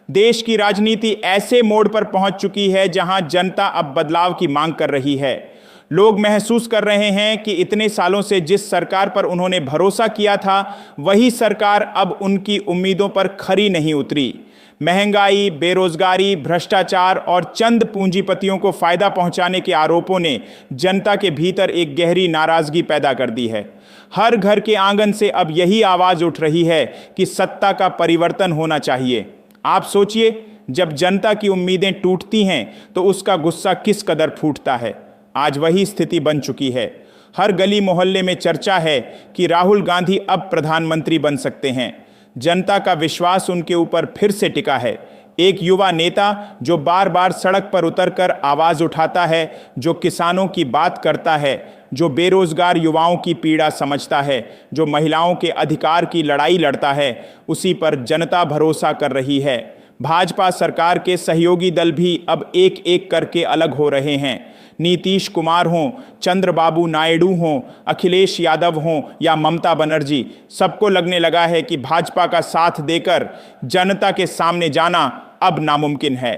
देश की राजनीति ऐसे मोड़ पर पहुंच चुकी है जहां जनता अब बदलाव की मांग कर रही है। लोग महसूस कर रहे हैं कि इतने सालों से जिस सरकार पर उन्होंने भरोसा किया था, वही सरकार अब उनकी उम्मीदों पर खरी नहीं उतरी। महंगाई, बेरोजगारी, भ्रष्टाचार और चंद पूंजीपतियों को फायदा पहुंचाने के आरोपों ने जनता के भीतर एक गहरी नाराजगी पैदा कर दी है। हर घर के आंगन से अब यही आवाज उठ रही है कि सत्ता का परिवर्तन होना चाहिए। आप सोचिए, जब जनता की उम्मीदें टूटती हैं तो उसका गुस्सा किस कदर फूटता है। आज वही स्थिति बन चुकी है। हर गली मोहल्ले में चर्चा है कि राहुल गांधी अब प्रधानमंत्री बन सकते हैं। जनता का विश्वास उनके ऊपर फिर से टिका है। एक युवा नेता जो बार बार सड़क पर उतरकर आवाज उठाता है, जो किसानों की बात करता है, जो बेरोजगार युवाओं की पीड़ा समझता है, जो महिलाओं के अधिकार की लड़ाई लड़ता है, उसी पर जनता भरोसा कर रही है। भाजपा सरकार के सहयोगी दल भी अब एक एक करके अलग हो रहे हैं। नीतीश कुमार हों, चंद्रबाबू नायडू हों, अखिलेश यादव हों या ममता बनर्जी, सबको लगने लगा है कि भाजपा का साथ देकर जनता के सामने जाना अब नामुमकिन है।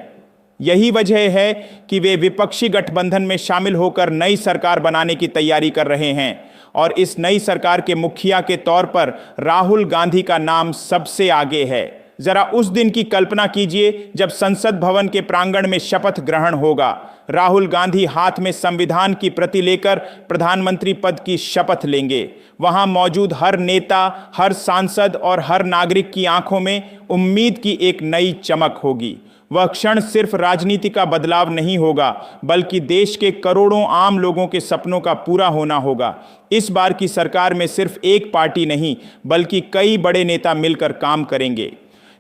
यही वजह है कि वे विपक्षी गठबंधन में शामिल होकर नई सरकार बनाने की तैयारी कर रहे हैं और इस नई सरकार के मुखिया के तौर पर राहुल गांधी का नाम सबसे आगे है। जरा उस दिन की कल्पना कीजिए जब संसद भवन के प्रांगण में शपथ ग्रहण होगा। राहुल गांधी हाथ में संविधान की प्रति लेकर प्रधानमंत्री पद की शपथ लेंगे। वहां मौजूद हर नेता, हर सांसद और हर नागरिक की आंखों में उम्मीद की एक नई चमक होगी। वह क्षण सिर्फ राजनीति का बदलाव नहीं होगा, बल्कि देश के करोड़ों आम लोगों के सपनों का पूरा होना होगा। इस बार की सरकार में सिर्फ एक पार्टी नहीं, बल्कि कई बड़े नेता मिलकर काम करेंगे।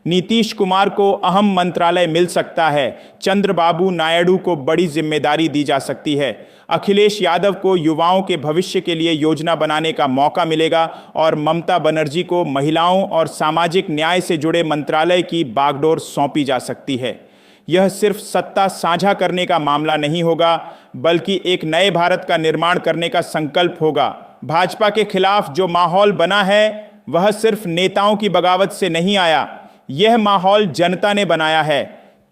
नीतीश कुमार को अहम मंत्रालय मिल सकता है, चंद्रबाबू नायडू को बड़ी जिम्मेदारी दी जा सकती है, अखिलेश यादव को युवाओं के भविष्य के लिए योजना बनाने का मौका मिलेगा और ममता बनर्जी को महिलाओं और सामाजिक न्याय से जुड़े मंत्रालय की बागडोर सौंपी जा सकती है। यह सिर्फ सत्ता साझा करने का मामला नहीं होगा, बल्कि एक नए भारत का निर्माण करने का संकल्प होगा। भाजपा के खिलाफ जो माहौल बना है वह सिर्फ नेताओं की बगावत से नहीं आया, यह माहौल जनता ने बनाया है।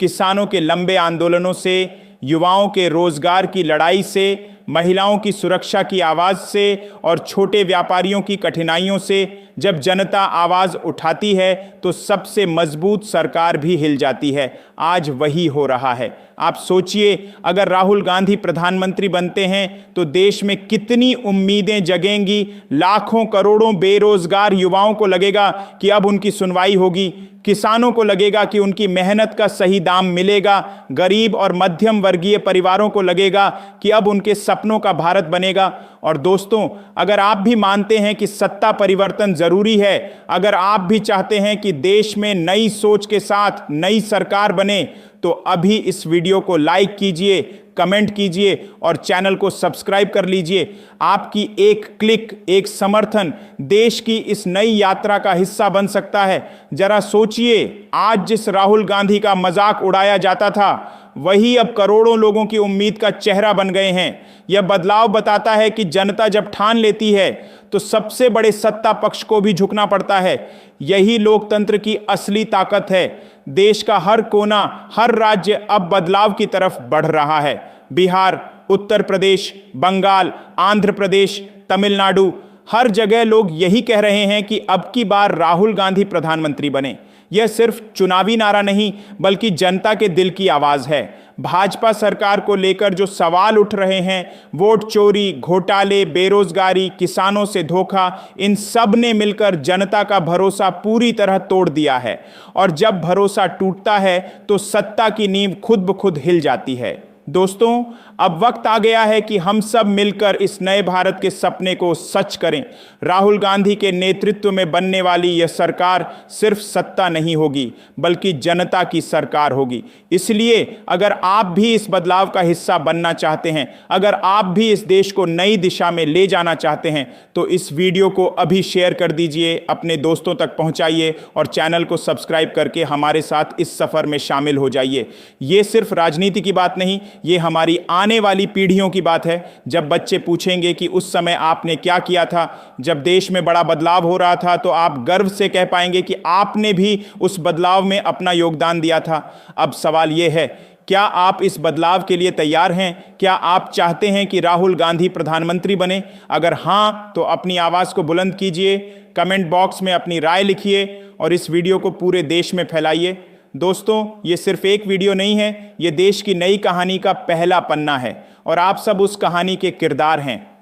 किसानों के लंबे आंदोलनों से, युवाओं के रोजगार की लड़ाई से, महिलाओं की सुरक्षा की आवाज़ से और छोटे व्यापारियों की कठिनाइयों से जब जनता आवाज़ उठाती है तो सबसे मजबूत सरकार भी हिल जाती है। आज वही हो रहा है। आप सोचिए, अगर राहुल गांधी प्रधानमंत्री बनते हैं तो देश में कितनी उम्मीदें जगेंगी। लाखों करोड़ों बेरोजगार युवाओं को लगेगा कि अब उनकी सुनवाई होगी, किसानों को लगेगा कि उनकी मेहनत का सही दाम मिलेगा, गरीब और मध्यम वर्गीय परिवारों को लगेगा कि अब उनके सपनों का भारत बनेगा। और दोस्तों, अगर आप भी मानते हैं कि सत्ता परिवर्तन जरूरी है, अगर आप भी चाहते हैं कि देश में नई सोच के साथ नई सरकार बने, तो अभी इस वीडियो को लाइक कीजिए, कमेंट कीजिए और चैनल को सब्सक्राइब कर लीजिए। आपकी एक क्लिक, एक समर्थन देश की इस नई यात्रा का हिस्सा बन सकता है। जरा सोचिए, आज जिस राहुल गांधी का मजाक उड़ाया जाता था, वही अब करोड़ों लोगों की उम्मीद का चेहरा बन गए हैं। यह बदलाव बताता है कि जनता जब ठान लेती है तो सबसे बड़े सत्ता पक्ष को भी झुकना पड़ता है। यही लोकतंत्र की असली ताकत है। देश का हर कोना, हर राज्य अब बदलाव की तरफ बढ़ रहा है। बिहार, उत्तर प्रदेश, बंगाल, आंध्र प्रदेश, तमिलनाडु, हर जगह लोग यही कह रहे हैं कि अब की बार राहुल गांधी प्रधानमंत्री बने। यह सिर्फ चुनावी नारा नहीं, बल्कि जनता के दिल की आवाज है। भाजपा सरकार को लेकर जो सवाल उठ रहे हैं, वोट चोरी, घोटाले, बेरोजगारी, किसानों से धोखा, इन सब ने मिलकर जनता का भरोसा पूरी तरह तोड़ दिया है। और जब भरोसा टूटता है तो सत्ता की नींव खुद ब खुद हिल जाती है। दोस्तों, अब वक्त आ गया है कि हम सब मिलकर इस नए भारत के सपने को सच करें। राहुल गांधी के नेतृत्व में बनने वाली यह सरकार सिर्फ सत्ता नहीं होगी, बल्कि जनता की सरकार होगी। इसलिए अगर आप भी इस बदलाव का हिस्सा बनना चाहते हैं, अगर आप भी इस देश को नई दिशा में ले जाना चाहते हैं, तो इस वीडियो को अभी शेयर कर दीजिए, अपने दोस्तों तक पहुंचाइए और चैनल को सब्सक्राइब करके हमारे साथ इस सफ़र में शामिल हो जाइए। ये सिर्फ राजनीति की बात नहीं, ये हमारी आने वाली पीढ़ियों की बात है। जब बच्चे पूछेंगे कि उस समय आपने क्या किया था, जब देश में बड़ा बदलाव हो रहा था, तो आप गर्व से कह पाएंगे कि आपने भी उस बदलाव में अपना योगदान दिया था। अब सवाल ये है, क्या आप इस बदलाव के लिए तैयार हैं? क्या आप चाहते हैं कि राहुल गांधी प्रधानमंत्री बने? अगर हाँ, तो अपनी आवाज़ को बुलंद कीजिए, कमेंट बॉक्स में अपनी राय लिखिए और इस वीडियो को पूरे देश में फैलाइए। दोस्तों, ये सिर्फ एक वीडियो नहीं है, ये देश की नई कहानी का पहला पन्ना है और आप सब उस कहानी के किरदार हैं।